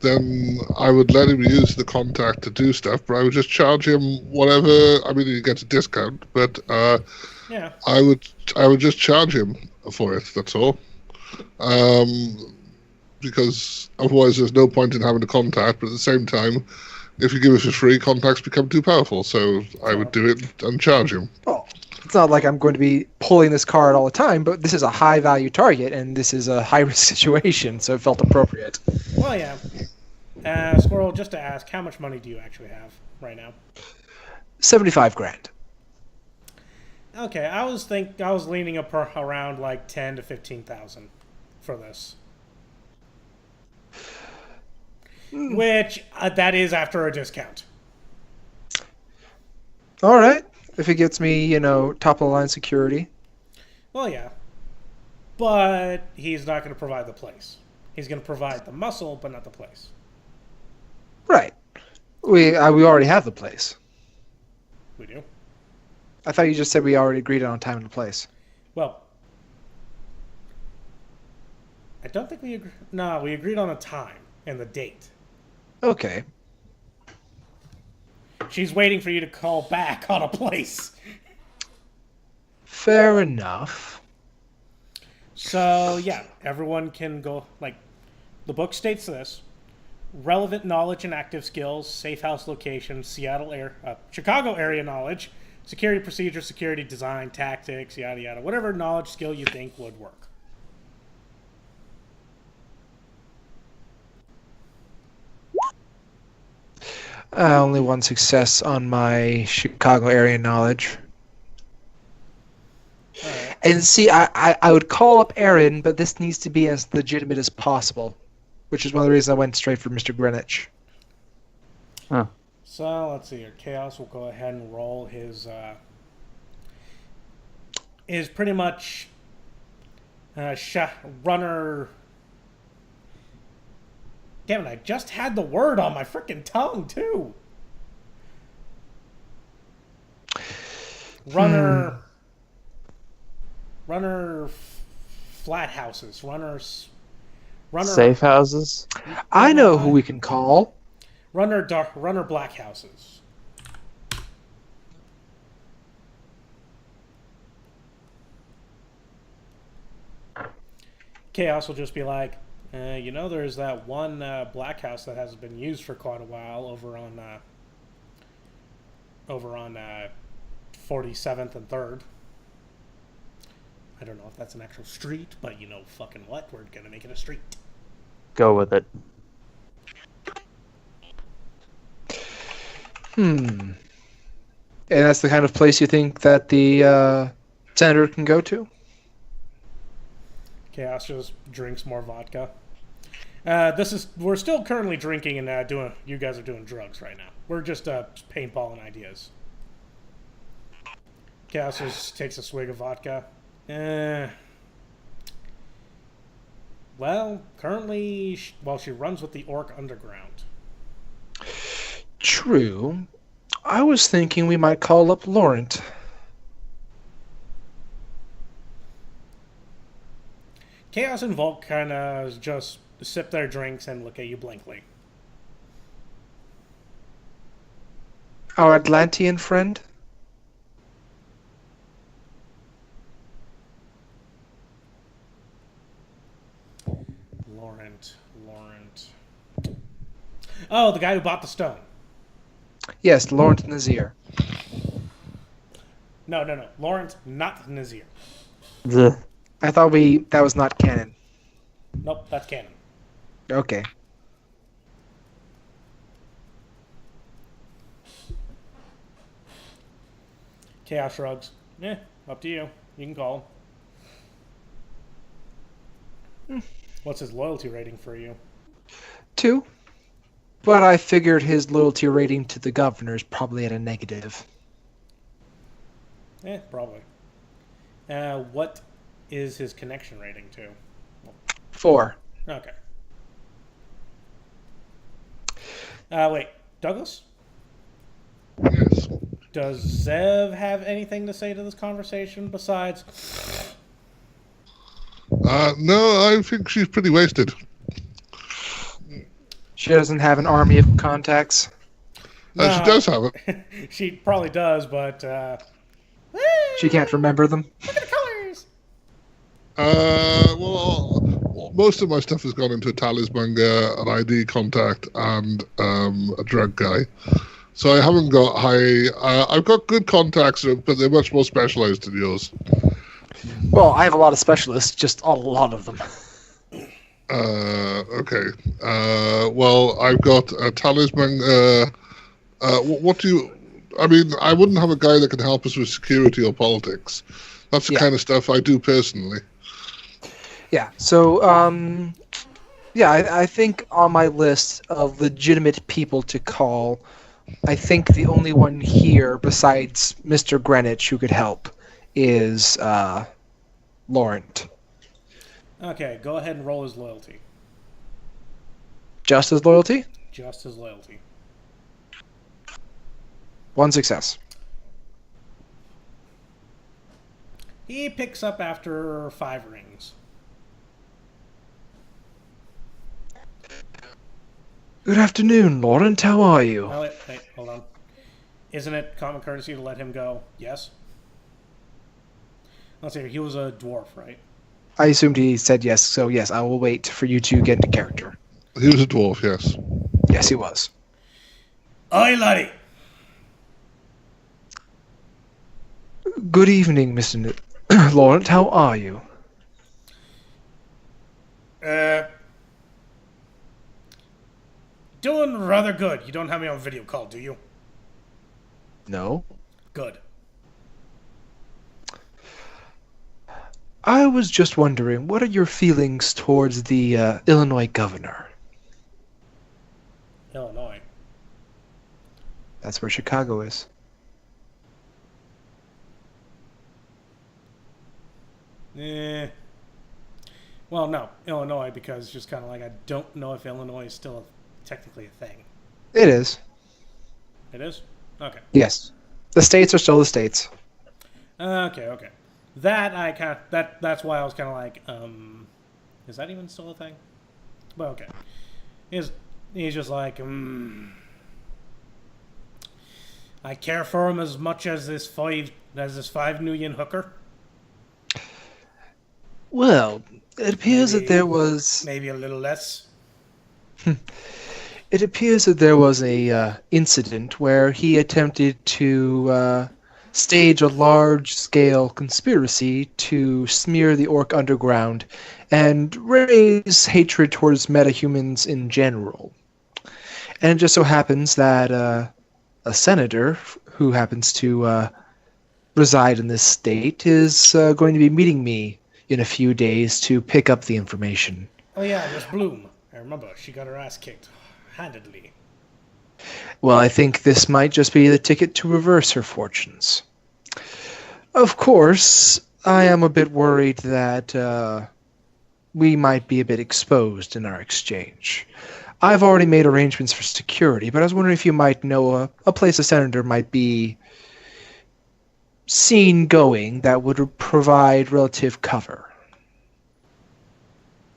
then I would let him use the contact to do stuff, but I would just charge him whatever. I mean, he gets a discount, but Yeah. I would just charge him for it. That's all. Because otherwise, there's no point in having a contact. But at the same time, if you give it for free, contacts become too powerful. So I would do it and charge him. Well, it's not like I'm going to be pulling this card all the time, but this is a high-value target, and this is a high-risk situation, so it felt appropriate. Well, yeah. Squirrel, just to ask, how much money do you actually have right now? 75 grand. Okay, I was leaning up around like 10 to 15,000 for this. Which that is after a discount. All right. If it gets me, top-of-the-line security. Well, yeah. But he's not going to provide the place. He's going to provide the muscle, but not the place. Right. We already have the place. We do? I thought you just said we already agreed on time and a place. Well, I don't think we agreed. No, we agreed on a time and the date. Okay. She's waiting for you to call back on a place. Fair enough. So, yeah, everyone can go, the book states this. Relevant knowledge and active skills, safe house location, Chicago area knowledge, security procedure, security design, tactics, yada yada. Whatever knowledge skill you think would work. Only one success on my Chicago area knowledge. Right. And see, I would call up Aaron, but this needs to be as legitimate as possible, which is one of the reasons I went straight for Mr. Greenwich. Huh. So, let's see here. Chaos will go ahead and roll his pretty much runner. Damn it, I just had the word on my freaking tongue, too. Runner flat houses. Runner Safe houses? I know who we can call. Runner black houses. Chaos will just be like, there's that one black house that hasn't been used for quite a while over on 47th and 3rd. I don't know if that's an actual street, but fucking what? We're gonna make it a street. Go with it. And that's the kind of place you think that the senator can go to? Chaos just drinks more vodka. We're still currently drinking and you guys are doing drugs right now. We're just paintballing ideas. Chaos just takes a swig of vodka. Well, currently, she runs with the Orc Underground. True. I was thinking we might call up Laurent. Chaos and Volk kind of just sip their drinks and look at you blankly. Our Atlantean friend? Laurent. Oh, the guy who bought the stone. Yes, Laurent Nazir. No. Laurent, not Nazir. I thought that was not canon. Nope, that's canon. Okay. Chaos shrugs. Up to you. You can call him. What's his loyalty rating for you? 2. But I figured his loyalty rating to the governor is probably at a negative. Probably. What is his connection rating to? 4. Okay. Wait, Douglas? Yes. Does Zev have anything to say to this conversation besides... No, I think she's pretty wasted. She doesn't have an army of contacts. No, She does have it. she probably does, but... She can't remember them. Look at the colors! Well, most of my stuff has gone into a talisman, an ID contact, and a drug guy. So I haven't got high... I've got good contacts, but they're much more specialized than yours. Well, I have a lot of specialists, just a lot of them. Okay. Well, I've got a talisman. What do you... I mean, I wouldn't have a guy that can help us with security or politics. That's the kind of stuff I do personally. Yeah, so, I think on my list of legitimate people to call, I think the only one here besides Mr. Greenwich who could help is Laurent. Okay, go ahead and roll his loyalty. Just his loyalty? Just his loyalty. 1 success. He picks up after 5 rings. Good afternoon, Laurent. How are you? Oh, wait, hold on. Isn't it common courtesy to let him go? Yes? Let's see, he was a dwarf, right? I assumed he said yes, so yes, I will wait for you to get into character. He was a dwarf, yes. Yes, he was. Aye, laddie! Good evening, Mr. Laurent. How are you? Doing rather good. You don't have me on video call, do you? No. Good. I was just wondering, what are your feelings towards the Illinois governor? Illinois. That's where Chicago is. Well, no, Illinois, because it's just kind of like I don't know if Illinois is still technically a thing. It is. It is? Okay. Yes. The states are still the states. Okay. That's why I was kind of like, is that even still a thing? Well, okay. He's just like, I care for him as much as this 5 million hooker. Well, it appears that there was... Maybe a little less. It appears that there was a incident where he attempted to stage a large-scale conspiracy to smear the Orc underground and raise hatred towards metahumans in general. And it just so happens that a senator who happens to reside in this state is going to be meeting me in a few days to pick up the information. Oh yeah, Miss Bloom. I remember. She got her ass kicked handedly. Well, I think this might just be the ticket to reverse her fortunes. Of course, I am a bit worried that we might be a bit exposed in our exchange. I've already made arrangements for security, but I was wondering if you might know a place a senator might be seen going that would provide relative cover.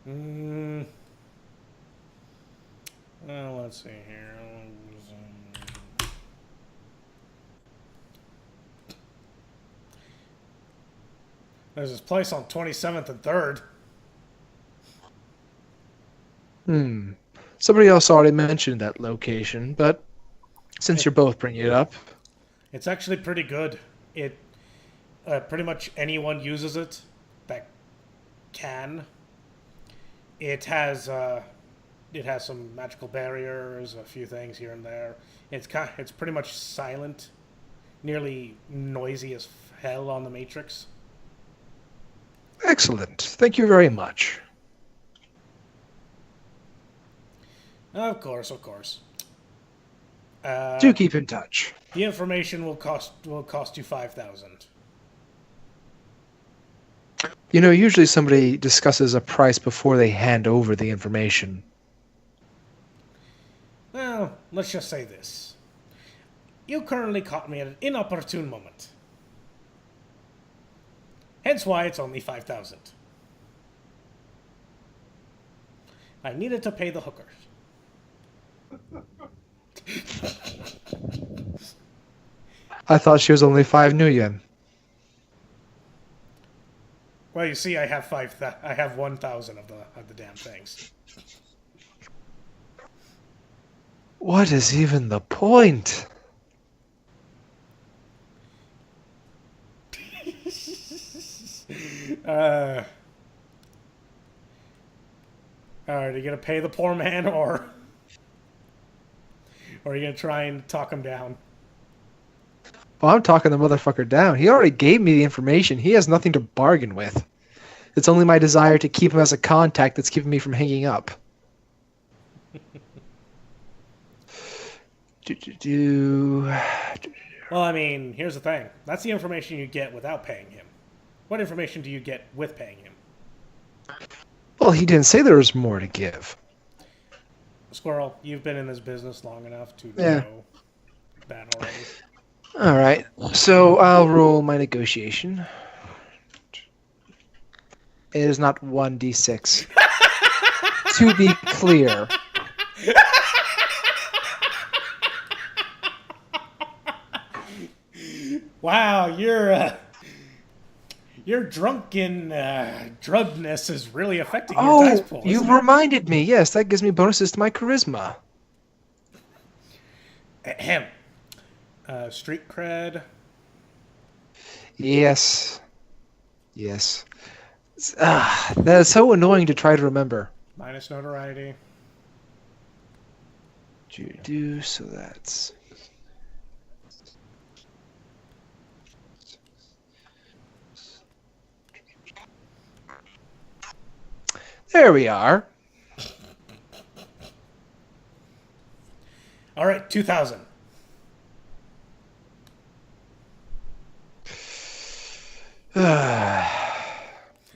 Well, let's see here. There's this place on 27th and 3rd. Somebody else already mentioned that location, but since you're both bringing it up... It's actually pretty good. It pretty much anyone uses it that can. It has some magical barriers, a few things here and there. It's pretty much silent, nearly noisy as hell on the Matrix. Excellent. Thank you very much. Of course. Do keep in touch. The information will cost you 5,000. You know, usually somebody discusses a price before they hand over the information. Well, let's just say this. You currently caught me at an inopportune moment. Hence why it's only 5,000. I needed to pay the hookers. I thought she was only 5 new yen. Well, you see, I have 1,000 of the damn things. What is even the point? Alright, are you gonna pay the poor man, or are you gonna try and talk him down? Well, I'm talking the motherfucker down. He already gave me the information. He has nothing to bargain with. It's only my desire to keep him as a contact that's keeping me from hanging up. Well, I mean, here's the thing. That's the information you get without paying him. What information do you get with paying him? Well, he didn't say there was more to give. Squirrel, you've been in this business long enough to Yeah. know that already. All right, so I'll roll my negotiation. It is not 1d6. To be clear. Wow, your drunken drugness is really affecting your dice pool. You isn't it? reminded me. Yes, that gives me bonuses to my charisma. Ahem. Street cred. Yes. Yes. That is so annoying to try to remember. Minus notoriety. So that's... There we are. All right, 2,000.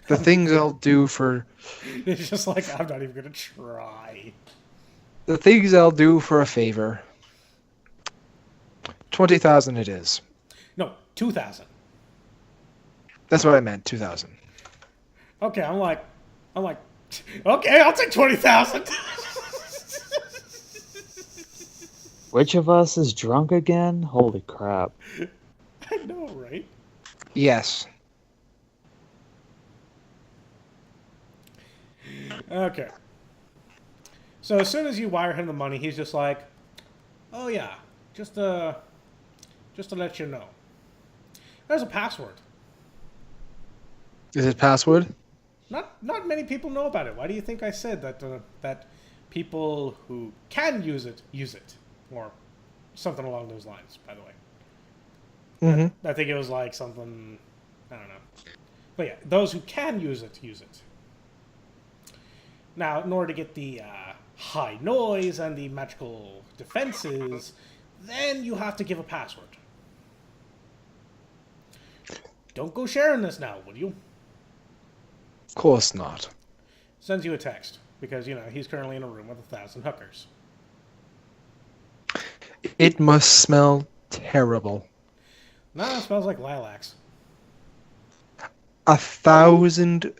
The things I'll do for... It's just like, I'm not even going to try. The things I'll do for a favor. 20,000 it is. No, 2,000. That's what I meant, 2,000. Okay, I'm like, okay, I'll take 20,000. Which of us is drunk again? Holy crap. I know, right? Yes. Okay. So as soon as you wire him the money, he's just like, "Oh yeah, just to let you know, there's a password. Is it password? Not many people know about it. Why do you think I said that? That people who can use it, or something along those lines. By the way, Mm-hmm. I think it was like something, I don't know. But yeah, those who can use it, use it. Now, in order to get the high noise and the magical defenses, then you have to give a password. Don't go sharing this now, will you? Of course not. Sends you a text, because, he's currently in a room with 1,000 hookers. It must smell terrible. Nah, it smells like lilacs. 1,000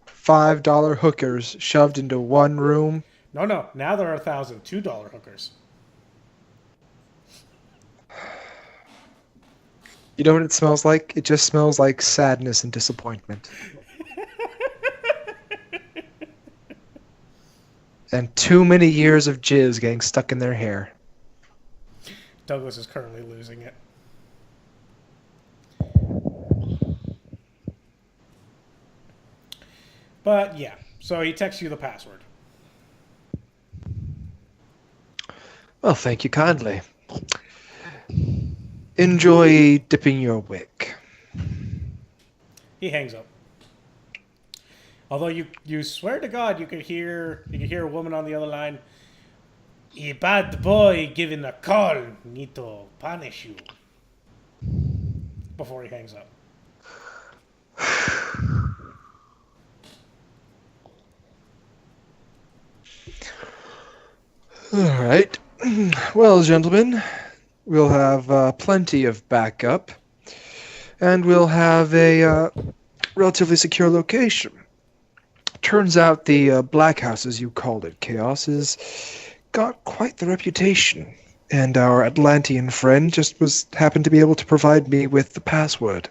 $5 hookers shoved into one room. No, now there are 1,000 $2 hookers. You know what it smells like? It just smells like sadness and disappointment. And too many years of jizz getting stuck in their hair. Douglas is currently losing it. But yeah, so he texts you the password. Well, thank you kindly. Enjoy dipping your wick. He hangs up. Although you swear to God you could hear a woman on the other line. A bad boy giving a call. Need to punish you. Before he hangs up. All right. Well, gentlemen, we'll have plenty of backup, and we'll have a relatively secure location. Turns out the Black House, as you called it, Chaos, has got quite the reputation, and our Atlantean friend just happened to be able to provide me with the password.